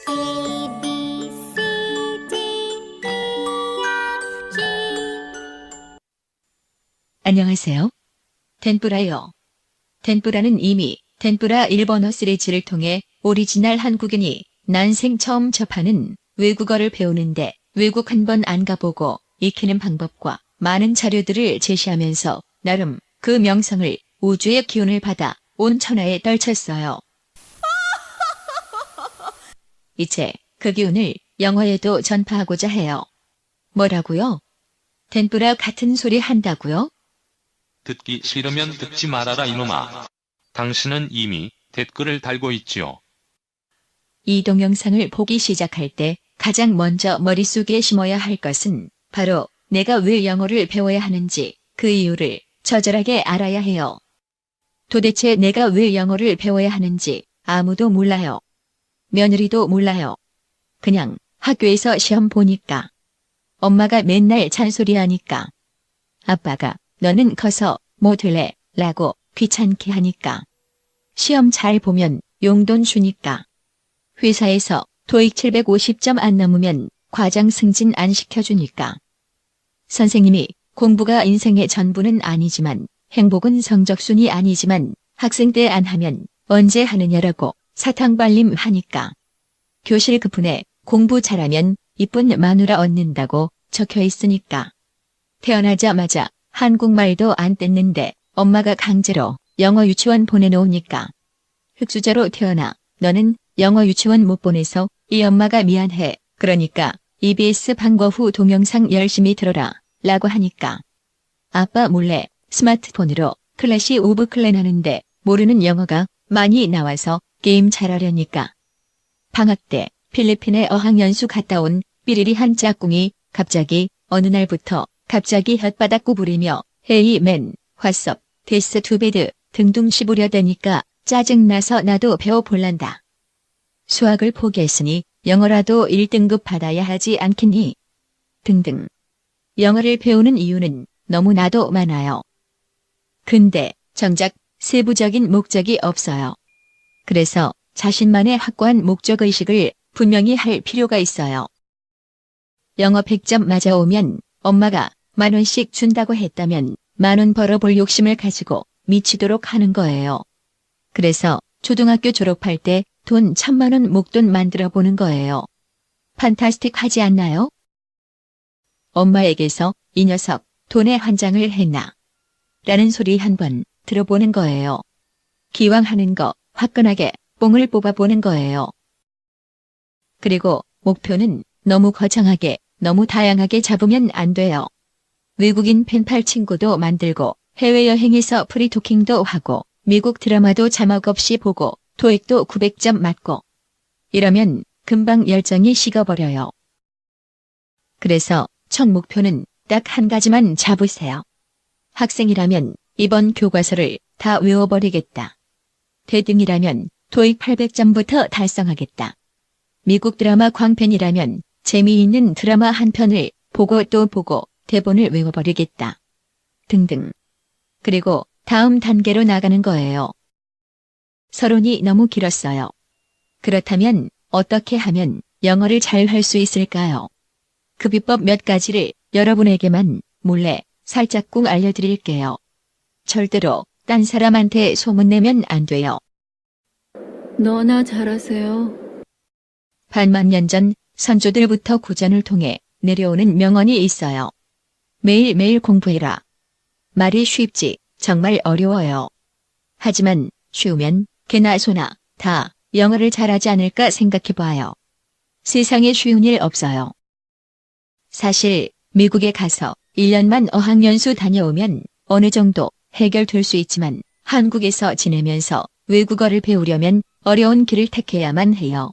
A, B, C, D, E, F, G. 안녕하세요. 텐뿌라요. 텐뿌라는 이미 텐뿌라 일본어 시리즈를 통해 오리지널 한국인이 난생 처음 접하는 외국어를 배우는데 외국 한 번 안 가보고 익히는 방법과 많은 자료들을 제시하면서 나름 그 명성을 우주의 기운을 받아 온 천하에 떨쳤어요. 이제 그 기운을 영어에도 전파하고자 해요. 뭐라고요? 텐뿌라 같은 소리 한다고요? 듣기 싫으면 듣지 말아라 이놈아. 당신은 이미 댓글을 달고 있지요. 이 동영상을 보기 시작할 때 가장 먼저 머릿속에 심어야 할 것은 바로 내가 왜 영어를 배워야 하는지 그 이유를 처절하게 알아야 해요. 도대체 내가 왜 영어를 배워야 하는지 아무도 몰라요. 며느리도 몰라요. 그냥 학교에서 시험 보니까. 엄마가 맨날 잔소리하니까. 아빠가 너는 커서 뭐 될래? 라고 귀찮게 하니까. 시험 잘 보면 용돈 주니까. 회사에서 토익 750점 안 넘으면 과장 승진 안 시켜주니까. 선생님이 공부가 인생의 전부는 아니지만 행복은 성적순이 아니지만 학생 때 안 하면 언제 하느냐라고 사탕발림 하니까. 교실 그분에 공부 잘하면 이쁜 마누라 얻는다고 적혀 있으니까. 태어나자마자 한국말도 안 뗐는데 엄마가 강제로 영어 유치원 보내놓으니까. 흑수저로 태어나 너는 영어 유치원 못 보내서 이 엄마가 미안해. 그러니까 EBS 방과 후 동영상 열심히 들어라. 라고 하니까. 아빠 몰래 스마트폰으로 클래시 오브 클랜 하는데 모르는 영어가 많이 나와서 게임 잘하려니까. 방학 때 필리핀에 어학연수 갔다 온 삐리리한 짝꿍이 갑자기 어느 날부터 갑자기 혓바닥 구부리며 헤이 맨, 왓썹, 데스 투베드 등등 씹으려대니까 짜증나서 나도 배워볼란다. 수학을 포기했으니 영어라도 1등급 받아야 하지 않겠니? 등등. 영어를 배우는 이유는 너무나도 많아요. 근데 정작 세부적인 목적이 없어요. 그래서 자신만의 확고한 목적의식을 분명히 할 필요가 있어요. 영어 100점 맞아오면 엄마가 10,000원씩 준다고 했다면 10,000원 벌어볼 욕심을 가지고 미치도록 하는 거예요. 그래서 초등학교 졸업할 때 돈 1,000,000원 목돈 만들어 보는 거예요. 판타스틱 하지 않나요? 엄마에게서 이 녀석 돈에 환장을 했나? 라는 소리 한번 들어보는 거예요. 기왕 하는 거 화끈하게 뽕을 뽑아보는 거예요. 그리고 목표는 너무 거창하게 너무 다양하게 잡으면 안 돼요. 외국인 펜팔 친구도 만들고 해외여행에서 프리토킹도 하고 미국 드라마도 자막 없이 보고 토익도 900점 맞고 이러면 금방 열정이 식어버려요. 그래서 첫 목표는 딱 한 가지만 잡으세요. 학생이라면 이번 교과서를 다 외워버리겠다. 대등이라면 토익 800점부터 달성하겠다. 미국 드라마 광팬이라면 재미있는 드라마 한 편을 보고 또 보고 대본을 외워버리겠다. 등등. 그리고 다음 단계로 나가는 거예요. 서론이 너무 길었어요. 그렇다면 어떻게 하면 영어를 잘 할 수 있을까요? 그 비법 몇 가지를 여러분에게만 몰래 살짝쿵 알려드릴게요. 절대로 딴 사람한테 소문내면 안 돼요. 너나 잘하세요. 반만 년 전 선조들부터 고전을 통해 내려오는 명언이 있어요. 매일매일 공부해라. 말이 쉽지 정말 어려워요. 하지만 쉬우면 개나 소나 다 영어를 잘하지 않을까 생각해봐요. 세상에 쉬운 일 없어요. 사실 미국에 가서 1년만 어학연수 다녀오면 어느 정도 해결될 수 있지만 한국에서 지내면서 외국어를 배우려면 어려운 길을 택해야만 해요.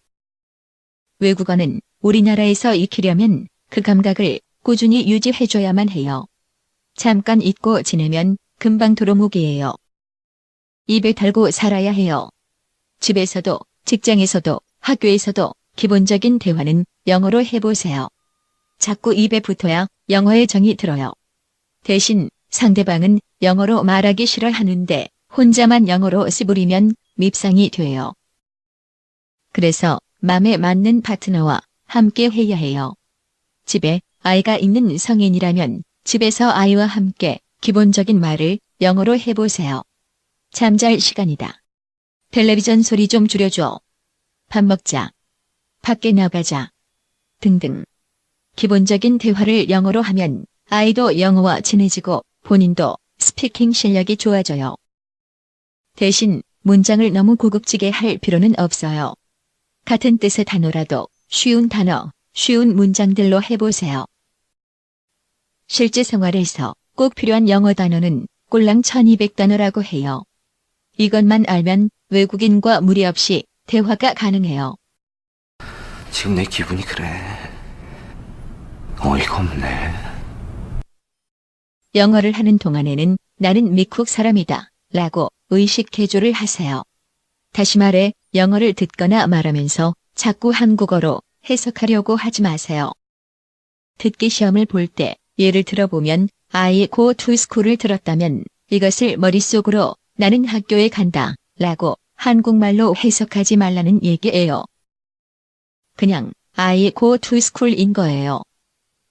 외국어는 우리나라에서 익히려면 그 감각을 꾸준히 유지해줘야만 해요. 잠깐 잊고 지내면 금방 도루묵이에요. 입에 달고 살아야 해요. 집에서도 직장에서도 학교에서도 기본적인 대화는 영어로 해보세요. 자꾸 입에 붙어야 영어의 정이 들어요. 대신 상대방은 영어로 말하기 싫어하는데 혼자만 영어로 씨부리면 밉상이 돼요. 그래서 맘에 맞는 파트너와 함께 해야 해요. 집에 아이가 있는 성인이라면 집에서 아이와 함께 기본적인 말을 영어로 해보세요. 잠잘 시간이다. 텔레비전 소리 좀 줄여줘. 밥 먹자. 밖에 나가자. 등등. 기본적인 대화를 영어로 하면 아이도 영어와 친해지고 본인도 스피킹 실력이 좋아져요. 대신 문장을 너무 고급지게 할 필요는 없어요. 같은 뜻의 단어라도 쉬운 단어, 쉬운 문장들로 해보세요. 실제 생활에서 꼭 필요한 영어 단어는 꼴랑 1200단어라고 해요. 이것만 알면 외국인과 무리 없이 대화가 가능해요. 지금 내 기분이 그래. 어이가 없네. 영어를 하는 동안에는 나는 미국 사람이다 라고 의식 개조를 하세요. 다시 말해 영어를 듣거나 말하면서 자꾸 한국어로 해석하려고 하지 마세요. 듣기 시험을 볼 때 예를 들어보면 I go to school을 들었다면 이것을 머릿속으로 나는 학교에 간다 라고 한국말로 해석하지 말라는 얘기예요. 그냥 I go to school인 거예요.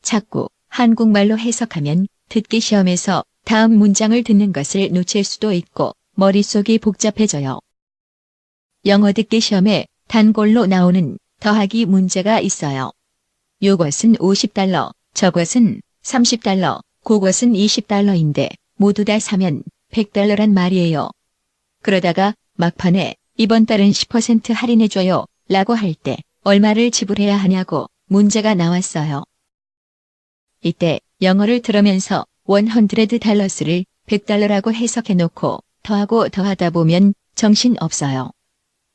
자꾸 한국말로 해석하면 듣기 시험에서 다음 문장을 듣는 것을 놓칠 수도 있고 머릿속이 복잡해져요. 영어 듣기 시험에 단골로 나오는 더하기 문제가 있어요. 요것은 $50, 저것은 $30, 그것은 $20인데 모두 다 사면 $100란 말이에요. 그러다가 막판에 이번 달은 10% 할인해줘요 라고 할 때 얼마를 지불해야 하냐고 문제가 나왔어요. 이때 영어를 들으면서 $100를 $100라고 해석해놓고 더하고 더하다 보면 정신 없어요.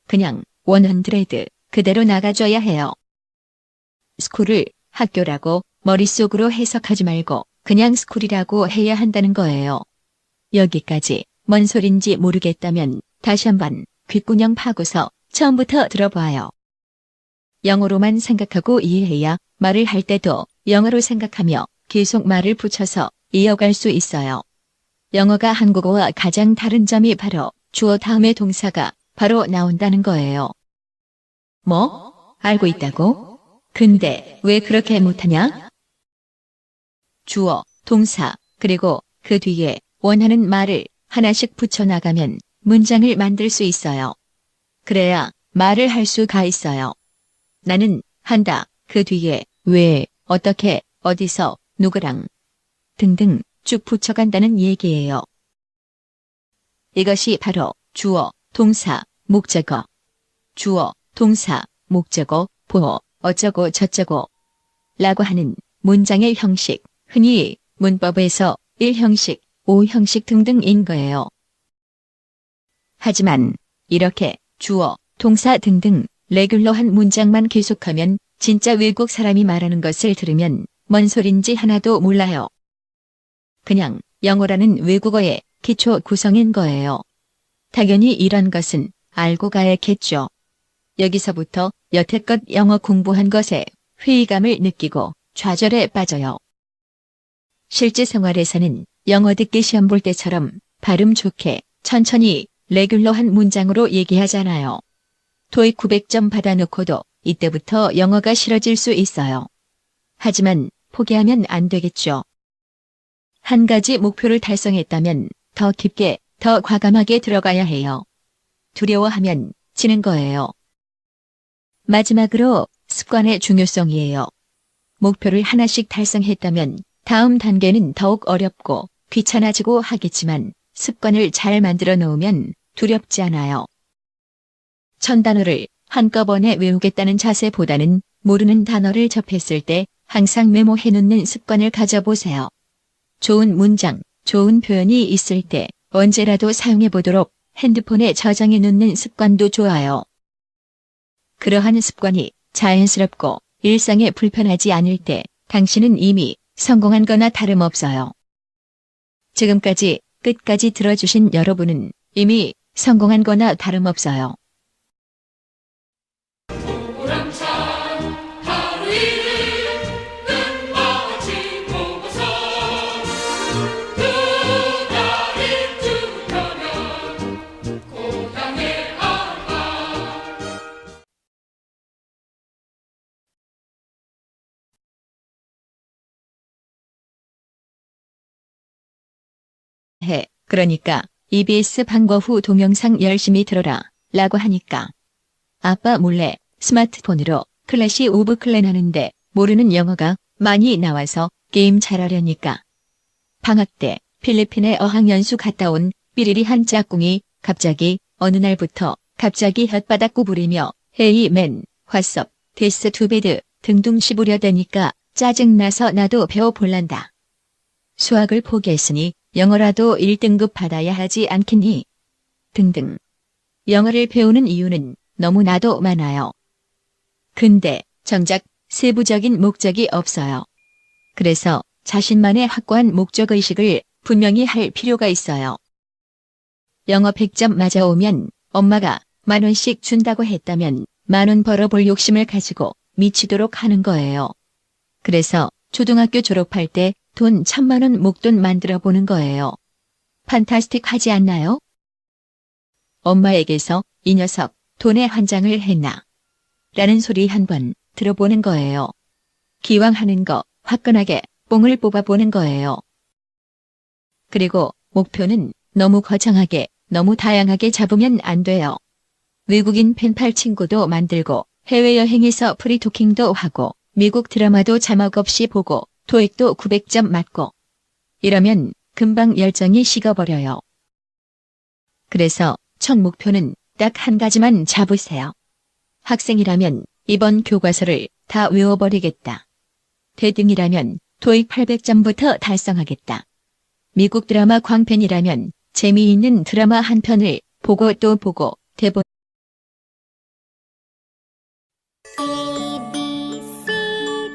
그냥 100 그대로 나가줘야 해요. 스쿨을 학교라고 머릿속으로 해석하지 말고 그냥 스쿨이라고 해야 한다는 거예요. 여기까지 뭔 소린지 모르겠다면 다시 한번 귓구녕 파고서 처음부터 들어봐요. 영어로만 생각하고 이해해야 말을 할 때도 영어로 생각하며 계속 말을 붙여서 이어갈 수 있어요. 영어가 한국어와 가장 다른 점이 바로 주어 다음에 동사가 바로 나온다는 거예요. 뭐? 알고 있다고? 근데 왜 그렇게 못하냐? 주어, 동사, 그리고 그 뒤에 원하는 말을 하나씩 붙여나가면 문장을 만들 수 있어요. 그래야 말을 할 수가 있어요. 나는 한다, 그 뒤에 왜, 어떻게, 어디서, 누구랑 등등 쭉 붙여간다는 얘기예요. 이것이 바로 주어, 동사, 목적어. 주어, 동사, 목적어, 보어, 어쩌고 저쩌고 라고 하는 문장의 형식, 흔히 문법에서 1형식, 5형식 등등인 거예요. 하지만 이렇게 주어, 동사 등등 레귤러한 문장만 계속하면 진짜 외국 사람이 말하는 것을 들으면 뭔 소린지 하나도 몰라요. 그냥 영어라는 외국어의 기초 구성인 거예요. 당연히 이런 것은 알고 가야겠죠. 여기서부터 여태껏 영어 공부한 것에 회의감을 느끼고 좌절에 빠져요. 실제 생활에서는 영어 듣기 시험 볼 때처럼 발음 좋게 천천히 레귤러한 문장으로 얘기하잖아요. 토익 900점 받아놓고도 이때부터 영어가 싫어질 수 있어요. 하지만 포기하면 안 되겠죠. 한 가지 목표를 달성했다면 더 깊게, 더 과감하게 들어가야 해요. 두려워하면 지는 거예요. 마지막으로 습관의 중요성이에요. 목표를 하나씩 달성했다면 다음 단계는 더욱 어렵고 귀찮아지고 하겠지만 습관을 잘 만들어 놓으면 두렵지 않아요. 1000단어를 한꺼번에 외우겠다는 자세보다는 모르는 단어를 접했을 때 항상 메모해 놓는 습관을 가져보세요. 좋은 문장, 좋은 표현이 있을 때 언제라도 사용해 보도록 핸드폰에 저장해 놓는 습관도 좋아요. 그러한 습관이 자연스럽고 일상에 불편하지 않을 때 당신은 이미 성공한 거나 다름없어요. 지금까지 끝까지 들어주신 여러분은 이미 성공한 거나 다름없어요. 해. 그러니까 EBS 방과 후 동영상 열심히 들어라 라고 하니까 아빠 몰래 스마트폰으로 클래시 오브 클랜 하는데 모르는 영어가 많이 나와서 게임 잘하려니까. 방학 때 필리핀에 어학연수 갔다 온 삐리리한 짝꿍이 갑자기 어느 날부터 갑자기 혓바닥 구부리며 헤이 맨, 왓썹, 데스 투베드 등등 씹으려대니까 짜증나서 나도 배워볼란다. 수학을 포기했으니 영어라도 1등급 받아야 하지 않겠니? 등등. 영어를 배우는 이유는 너무나도 많아요. 근데 정작 세부적인 목적이 없어요. 그래서 자신만의 확고한 목적의식을 분명히 할 필요가 있어요. 영어 100점 맞아오면 엄마가 10,000원씩 준다고 했다면 10,000원 벌어볼 욕심을 가지고 미치도록 하는 거예요. 그래서 초등학교 졸업할 때 돈 1,000,000원 목돈 만들어 보는 거예요. 판타스틱 하지 않나요? 엄마에게서 이 녀석 돈에 환장을 했나? 라는 소리 한번 들어보는 거예요. 기왕 하는 거 화끈하게 뽕을 뽑아보는 거예요. 그리고 목표는 너무 거창하게 너무 다양하게 잡으면 안 돼요. 외국인 펜팔 친구도 만들고 해외여행에서 프리토킹도 하고 미국 드라마도 자막 없이 보고 토익도 900점 맞고 이러면 금방 열정이 식어버려요. 그래서 첫 목표는 딱 한 가지만 잡으세요. 학생이라면 이번 교과서를 다 외워버리겠다. 대등이라면 토익 800점부터 달성하겠다. 미국 드라마 광팬이라면 재미있는 드라마 한 편을 보고 또 보고 대본 A, B, C,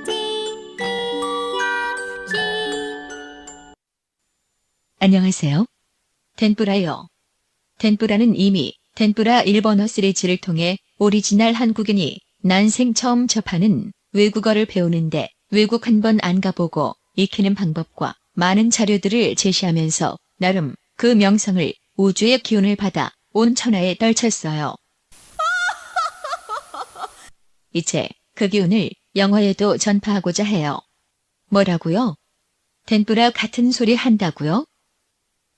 D, E, F, G. 안녕하세요. 텐뿌라요. 텐뿌라는 이미 텐뿌라 일본어 시리즈를 통해 오리지널 한국인이 난생 처음 접하는 외국어를 배우는데 외국 한 번 안 가보고 익히는 방법과 많은 자료들을 제시하면서 나름 그 명성을 우주의 기운을 받아 온 천하에 떨쳤어요. 이제 그 기운을 영어에도 전파하고자 해요. 뭐라고요? 텐뿌라 같은 소리 한다고요?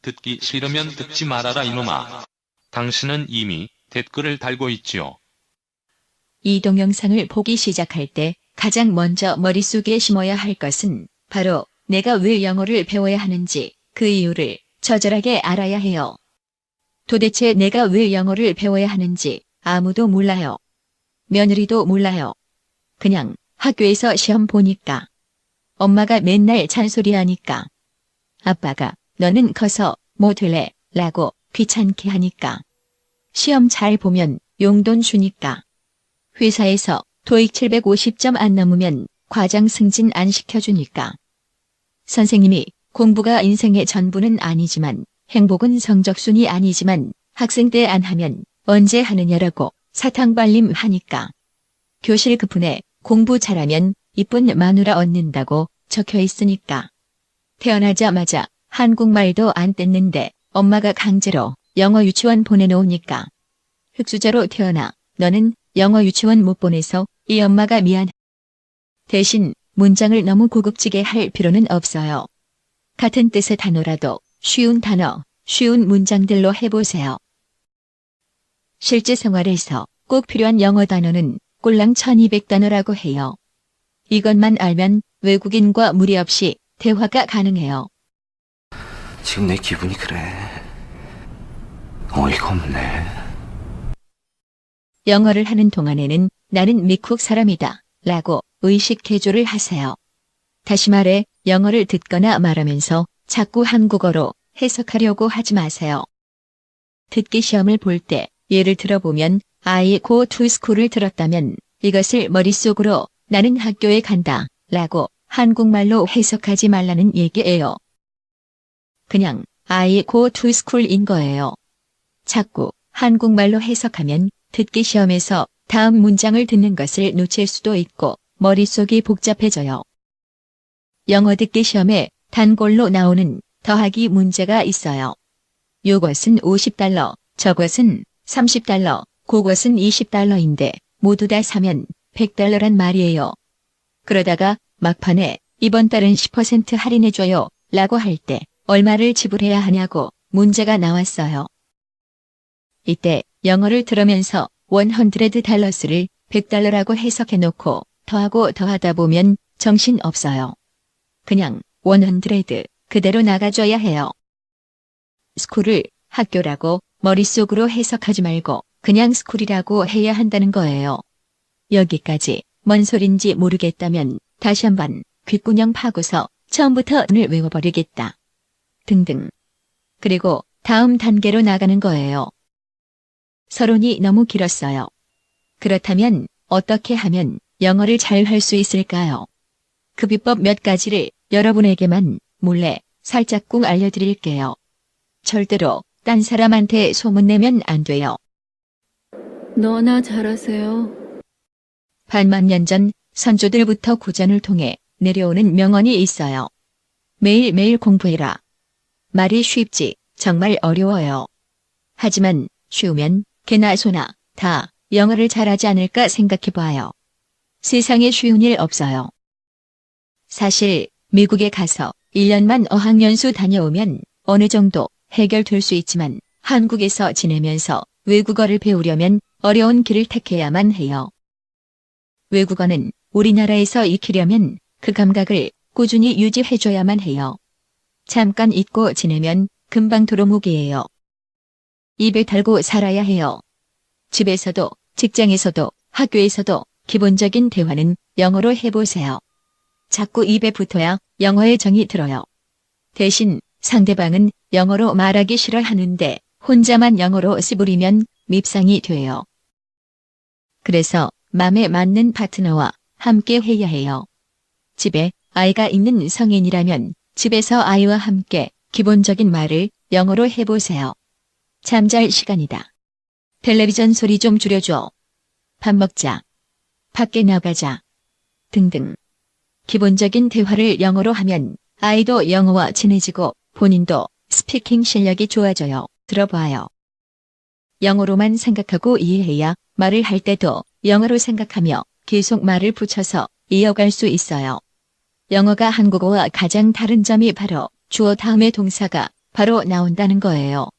듣기 싫으면 듣지 말아라 이놈아. 당신은 이미 댓글을 달고 있지요. 이 동영상을 보기 시작할 때 가장 먼저 머릿속에 심어야 할 것은 바로 내가 왜 영어를 배워야 하는지 그 이유를 처절하게 알아야 해요. 도대체 내가 왜 영어를 배워야 하는지 아무도 몰라요. 며느리도 몰라요. 그냥 학교에서 시험 보니까. 엄마가 맨날 잔소리하니까. 아빠가 너는 커서 뭐 될래? 라고 귀찮게 하니까. 시험 잘 보면 용돈 주니까. 회사에서 토익 750점 안 넘으면 과장 승진 안 시켜주니까. 선생님이 공부가 인생의 전부는 아니지만 행복은 성적순이 아니지만 학생 때 안 하면 언제 하느냐라고 사탕발림 하니까. 교실 그분에 공부 잘하면 이쁜 마누라 얻는다고 적혀 있으니까. 태어나자마자 한국말도 안 뗐는데 엄마가 강제로 영어 유치원 보내놓으니까. 흑수저로 태어나 너는 영어 유치원 못 보내서 이 엄마가 미안. 대신 문장을 너무 고급지게 할 필요는 없어요. 같은 뜻의 단어라도 쉬운 단어, 쉬운 문장들로 해보세요. 실제 생활에서 꼭 필요한 영어 단어는 꼴랑 1200단어라고 해요. 이것만 알면 외국인과 무리 없이 대화가 가능해요. 지금 내 기분이 그래. 어이가 없네. 영어를 하는 동안에는 나는 미국 사람이다 라고 의식 개조를 하세요. 다시 말해 영어를 듣거나 말하면서 자꾸 한국어로 해석하려고 하지 마세요. 듣기 시험을 볼 때 예를 들어보면 I go to school을 들었다면 이것을 머릿속으로 나는 학교에 간다 라고 한국말로 해석하지 말라는 얘기예요. 그냥 I go to school인 거예요. 자꾸 한국말로 해석하면 듣기 시험에서 다음 문장을 듣는 것을 놓칠 수도 있고 머릿속이 복잡해져요. 영어 듣기 시험에 단골로 나오는 더하기 문제가 있어요. 요것은 $50, 저것은 $30, 그것은 $20인데 모두 다 사면 $100란 말이에요. 그러다가 막판에 이번 달은 10% 할인해줘요 라고 할 때 얼마를 지불해야 하냐고 문제가 나왔어요. 이때 영어를 들으면서 $100를 $100라고 해석해놓고 더하고 더하다 보면 정신 없어요. 그냥 100 그대로 나가줘야 해요. 스쿨을 학교라고 머릿속으로 해석하지 말고 그냥 스쿨이라고 해야 한다는 거예요. 여기까지 뭔 소린지 모르겠다면 다시 한번 귓구녕 파고서 처음부터 을 외워버리겠다. 등등. 그리고 다음 단계로 나가는 거예요. 서론이 너무 길었어요. 그렇다면 어떻게 하면 영어를 잘 할 수 있을까요? 그 비법 몇 가지를 여러분에게만 몰래 살짝 꼭 알려드릴게요. 절대로 딴 사람한테 소문내면 안 돼요. 너나 잘하세요. 반만 년 전 선조들부터 고전을 통해 내려오는 명언이 있어요. 매일매일 공부해라. 말이 쉽지 정말 어려워요. 하지만 쉬우면 개나 소나 다 영어를 잘하지 않을까 생각해봐요. 세상에 쉬운 일 없어요. 사실 미국에 가서 1년만 어학연수 다녀오면 어느 정도 해결될 수 있지만 한국에서 지내면서 외국어를 배우려면 어려운 길을 택해야만 해요. 외국어는 우리나라에서 익히려면 그 감각을 꾸준히 유지해줘야만 해요. 잠깐 잊고 지내면 금방 도루묵이에요. 입에 달고 살아야 해요. 집에서도 직장에서도 학교에서도 기본적인 대화는 영어로 해보세요. 자꾸 입에 붙어야 영어의 정이 들어요. 대신 상대방은 영어로 말하기 싫어하는데 혼자만 영어로 씨부리면 밉상이 돼요. 그래서 맘에 맞는 파트너와 함께 해야 해요. 집에 아이가 있는 성인이라면 집에서 아이와 함께 기본적인 말을 영어로 해보세요. 잠잘 시간이다. 텔레비전 소리 좀 줄여줘. 밥 먹자. 밖에 나가자. 등등. 기본적인 대화를 영어로 하면 아이도 영어와 친해지고 본인도 스피킹 실력이 좋아져요. 들어봐요. 영어로만 생각하고 이해해야 말을 할 때도 영어로 생각하며 계속 말을 붙여서 이어갈 수 있어요. 영어가 한국어와 가장 다른 점이 바로 주어 다음에 동사가 바로 나온다는 거예요.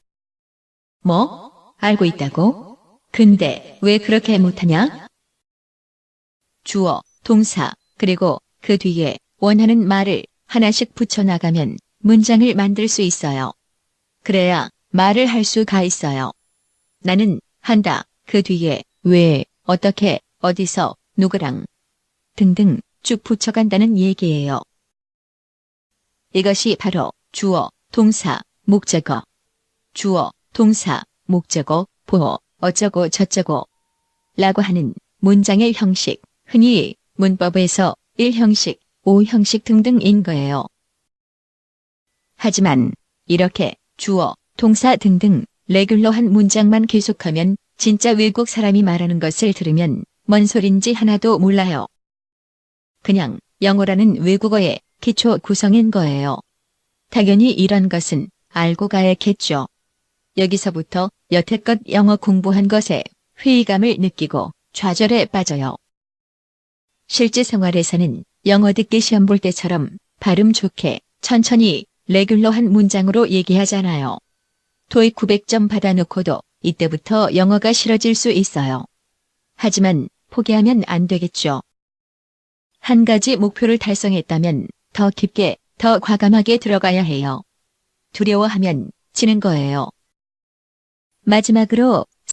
뭐? 알고 있다고? 근데 왜 그렇게 못하냐? 주어, 동사, 그리고 그 뒤에 원하는 말을 하나씩 붙여나가면 문장을 만들 수 있어요. 그래야 말을 할 수가 있어요. 나는 한다. 그 뒤에 왜, 어떻게, 어디서, 누구랑 등등 쭉 붙여간다는 얘기예요. 이것이 바로 주어, 동사, 목적어. 주어, 동사, 목적어, 보어, 어쩌고 저쩌고 라고 하는 문장의 형식, 흔히 문법에서 1형식, 5형식 등등인 거예요. 하지만 이렇게 주어, 동사 등등 레귤러한 문장만 계속하면 진짜 외국 사람이 말하는 것을 들으면 뭔 소린지 하나도 몰라요. 그냥 영어라는 외국어의 기초 구성인 거예요. 당연히 이런 것은 알고 가야겠죠. 여기서부터 여태껏 영어 공부한 것에 회의감을 느끼고 좌절에 빠져요. 실제 생활에서는 영어 듣기 시험 볼 때처럼 발음 좋게 천천히 레귤러한 문장으로 얘기하잖아요. 토익 900점 받아놓고도 이때부터 영어가 싫어질 수 있어요. 하지만 포기하면 안 되겠죠. 한 가지 목표를 달성했다면 더 깊게, 더 과감하게 들어가야 해요. 두려워하면 지는 거예요. 마지막으로